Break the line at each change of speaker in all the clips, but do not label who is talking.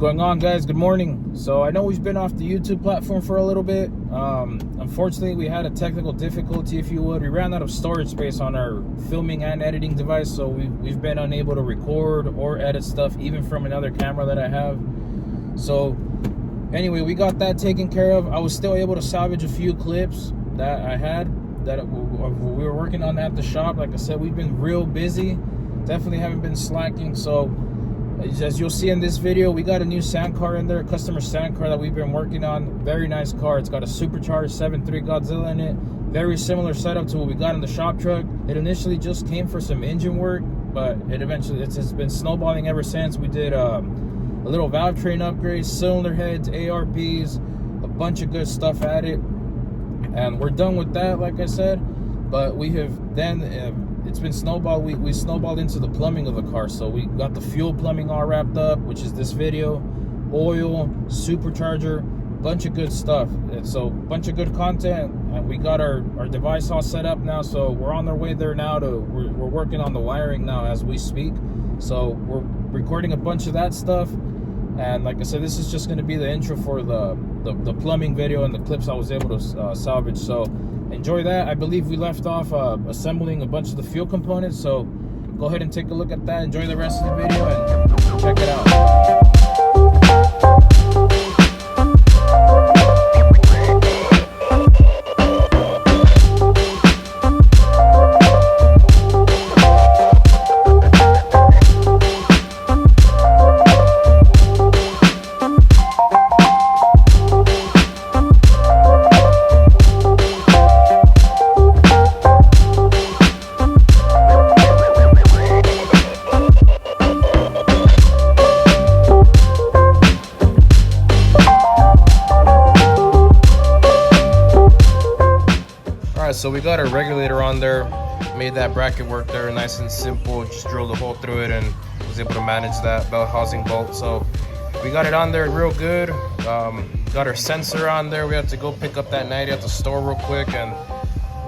going on, guys? Good morning. So I know we've been off the YouTube platform for a little bit. Unfortunately, we had a technical difficulty, if you would. We ran out of storage space on our filming and editing device, so we've been unable to record or edit stuff, even from another camera that I have. So anyway, we got that taken care of. I was still able to salvage a few clips that I had that we were working on at the shop. Like I said, we've been real busy. Definitely haven't been slacking. So as you'll see in this video, we got a new sand car in there, customer sand car that we've been working on. Very nice car. It's got a supercharged 7.3 Godzilla in it. Very similar setup to what we got in the shop truck. It initially just came for some engine work, but it's been snowballing ever since. We did a little valve train upgrade, cylinder heads, ARPs, a bunch of good stuff at it, and we're done with that, like I said. But we have then it's been snowballed. We snowballed into the plumbing of the car. So we got the fuel plumbing all wrapped up, which is this video, oil, supercharger, bunch of good stuff. And so bunch of good content, and we got our device all set up now. So we're on our way there now. We're working on the wiring now as we speak. So we're recording a bunch of that stuff. And like I said, this is just going to be the intro for the plumbing video and the clips I was able to salvage. So enjoy that. I believe we left off assembling a bunch of the fuel components. So go ahead and take a look at that. Enjoy the rest of the video and check it out. So we got our regulator on there, made that bracket work there nice and simple, just drilled a hole through it and was able to manage that bell housing bolt. So we got it on there real good. Got our sensor on there. We had to go pick up that 90 at the store real quick, and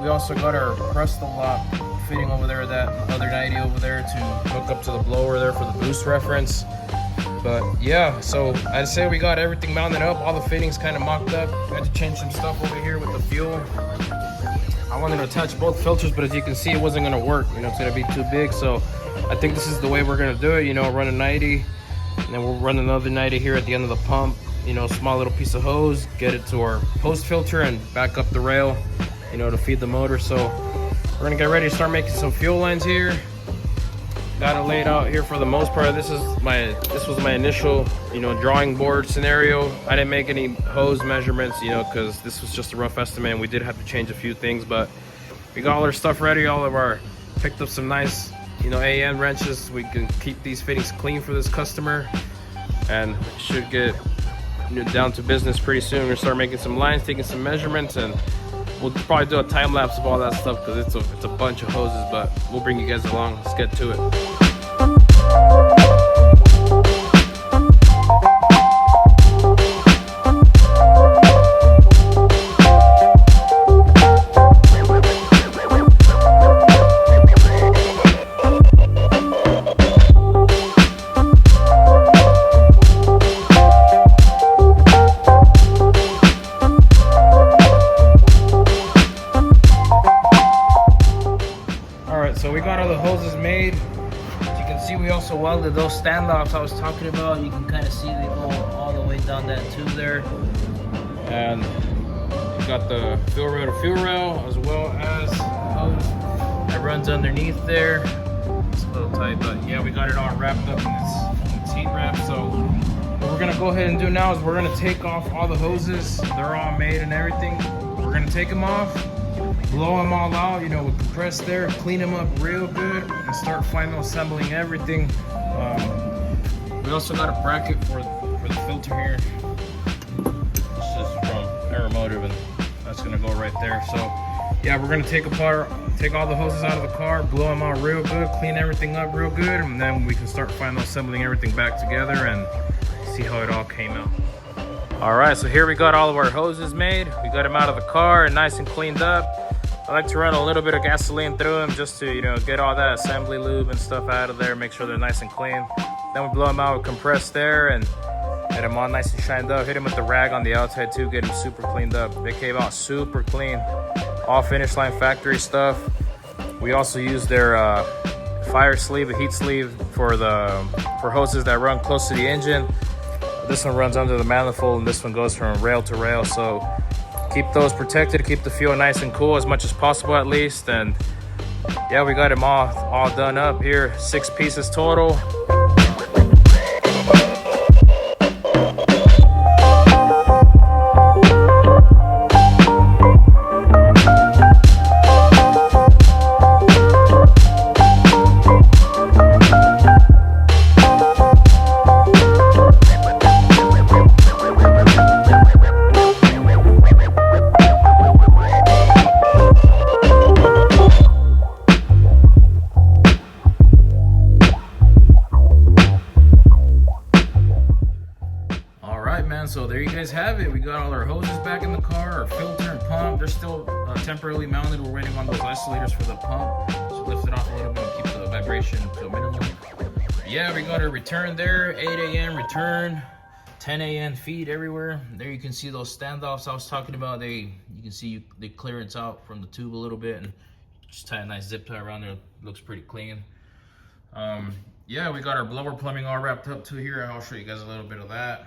we also got our crystal lock fitting over there, that other 90 over there, to hook up to the blower there for the boost reference. But yeah, so I'd say we got everything mounted up, all the fittings kind of mocked up. I had to change some stuff over here with the fuel. I wanted to attach both filters, but as you can see, it wasn't going to work. You know, it's going to be too big. So I think this is the way we're going to do it. You know, run a 90, and then we'll run another 90 here at the end of the pump. You know, small little piece of hose, get it to our post filter and back up the rail, you know, to feed the motor. So we're going to get ready to start making some fuel lines here. Got it laid out here for the most part. This was my initial, you know, drawing board scenario. I didn't make any hose measurements, you know, because this was just a rough estimate, and we did have to change a few things. But we got all our stuff ready. Picked up some nice, you know, AN wrenches. We can keep these fittings clean for this customer, and should get, you know, down to business pretty soon. We're gonna start making some lines, taking some measurements, and we'll probably do a time lapse of all that stuff because it's a bunch of hoses. But we'll bring you guys along. Let's get to it. So we got all the hoses made. As you can see, we also welded those standoffs I was talking about. You can kind of see they go all the way down that tube there. And we got the fuel rail to fuel rail, as well as the hose that runs underneath there. It's a little tight, but yeah, we got it all wrapped up in its heat wrap. So what we're gonna go ahead and do now is we're gonna take off all the hoses. They're all made and everything. We're gonna take them off, blow them all out, you know, with compress there, clean them up real good, and start final assembling everything. We also got a bracket for the filter here. This is from Aeromotive, and that's gonna go right there. So yeah, we're gonna take all the hoses out of the car, blow them out real good, clean everything up real good, and then we can start final assembling everything back together and see how it all came out. All right, so here we got all of our hoses made. We got them out of the car and nice and cleaned up. I like to run a little bit of gasoline through them just to, you know, get all that assembly lube and stuff out of there, make sure they're nice and clean. Then we blow them out with compressed air, and Get them all nice and shined up. Hit them with the rag on the outside too. Get them super cleaned up. They came out super clean. All finish line factory stuff. We also use their fire sleeve, a heat sleeve for hoses that run close to the engine. This one runs under the manifold, and this one goes from rail to rail. So keep those protected, keep the fuel nice and cool as much as possible at least. And yeah, we got them all done up here. 6 pieces total. So there you guys have it. We got all our hoses back in the car, our filter and pump. They're still temporarily mounted. We're waiting on those isolators for the pump. So lift it off a little bit and keep the vibration to a minimum. Yeah, we got our return there. 8 a.m. return, 10 a.m. feed everywhere. There you can see those standoffs I was talking about. You can see the clearance out from the tube a little bit, and just tie a nice zip tie around there. Looks pretty clean. Yeah, we got our blower plumbing all wrapped up to here. I'll show you guys a little bit of that.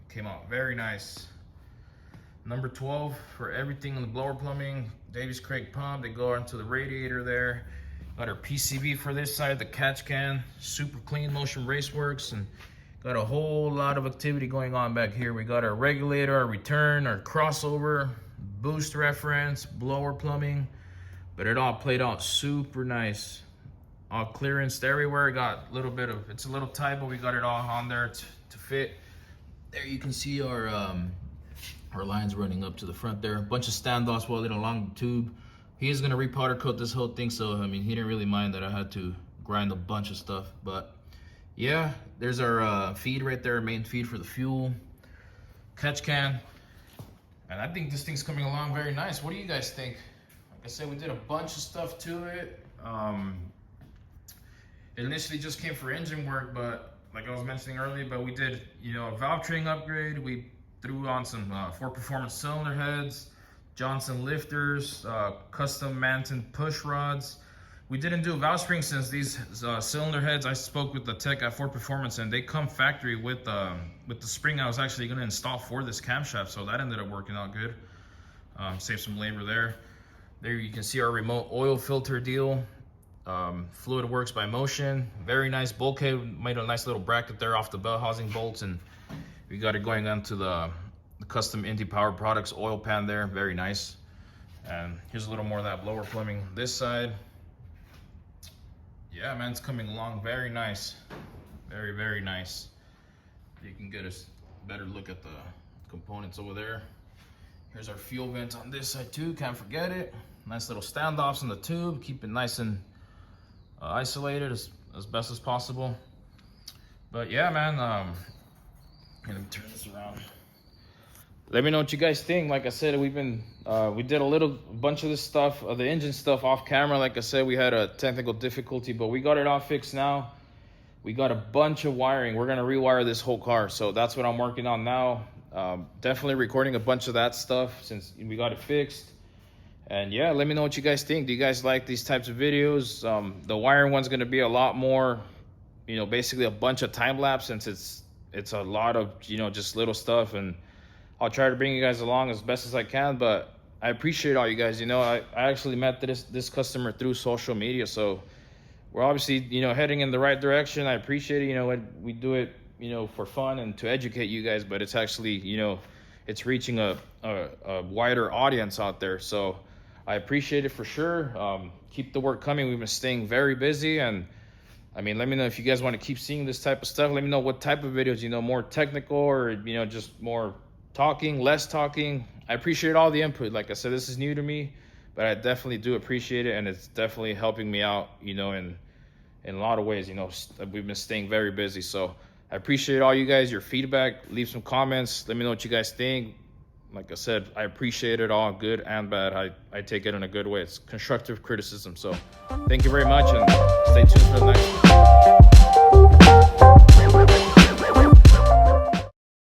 Came out very nice. Number 12 for everything in the blower plumbing. Davies Craig pump. They go into the radiator there. Got our PCB for this side, the catch can. Super clean motion raceworks, and got a whole lot of activity going on back here. We got our regulator, our return, our crossover, boost reference, blower plumbing, but it all played out super nice. All clearanced everywhere. Got a little bit of, it's a little tight, but we got it all on there to fit. There you can see our lines running up to the front there. A bunch of standoffs welded along the tube. He is gonna repowder coat this whole thing, so I mean, he didn't really mind that I had to grind a bunch of stuff. But yeah, there's our feed right there, main feed for the fuel, catch can. And I think this thing's coming along very nice. What do you guys think? Like I said, we did a bunch of stuff to it. It initially just came for engine work, but like I was mentioning earlier, but we did, you know, a valve train upgrade. We threw on some Ford Performance cylinder heads, Johnson lifters, custom Manton push rods. We didn't do valve springs since these cylinder heads, I spoke with the tech at Ford Performance, and they come factory with the spring I was actually going to install for this camshaft, so that ended up working out good. Saved some labor there. There you can see our remote oil filter deal. Fluid works by motion. Very nice bulkhead. Made a nice little bracket there off the bell housing bolts, and we got it going onto the custom Indy Power Products oil pan there. Very nice. And here's a little more of that blower plumbing this side. Yeah, man, it's coming along very nice. Very, very nice. You can get a better look at the components over there. Here's our fuel vent on this side too, can't forget it. Nice little standoffs in the tube, keep it nice and isolated as best as possible. But yeah, man, let me turn this around. Let me know what you guys think. Like I said, we did a bunch of this stuff, the engine stuff off camera. Like I said, we had a technical difficulty, but we got it all fixed now. We got a bunch of wiring. We're gonna rewire this whole car, so that's what I'm working on now. Definitely recording a bunch of that stuff since we got it fixed. And yeah, let me know what you guys think. Do you guys like these types of videos? The wiring one's gonna be a lot more, you know, basically a bunch of time lapse, since it's a lot of, you know, just little stuff, and I'll try to bring you guys along as best as I can. But I appreciate all you guys. You know, I actually met this customer through social media, so we're obviously, you know, heading in the right direction. I appreciate it. You know, we do it, you know, for fun and to educate you guys, but it's actually, you know, it's reaching a wider audience out there. So I appreciate it for sure. Keep the work coming. We've been staying very busy, and I mean, let me know if you guys want to keep seeing this type of stuff. Let me know what type of videos, you know, more technical or, you know, just more talking, less talking. I appreciate all the input. Like I said, this is new to me, but I definitely do appreciate it, and it's definitely helping me out, you know, in a lot of ways. You know, we've been staying very busy, so I appreciate all you guys, your feedback. Leave some comments. Let me know what you guys think. Like I said, I appreciate it all, good and bad. I take it in a good way. It's constructive criticism. So thank you very much, and stay tuned for the next one.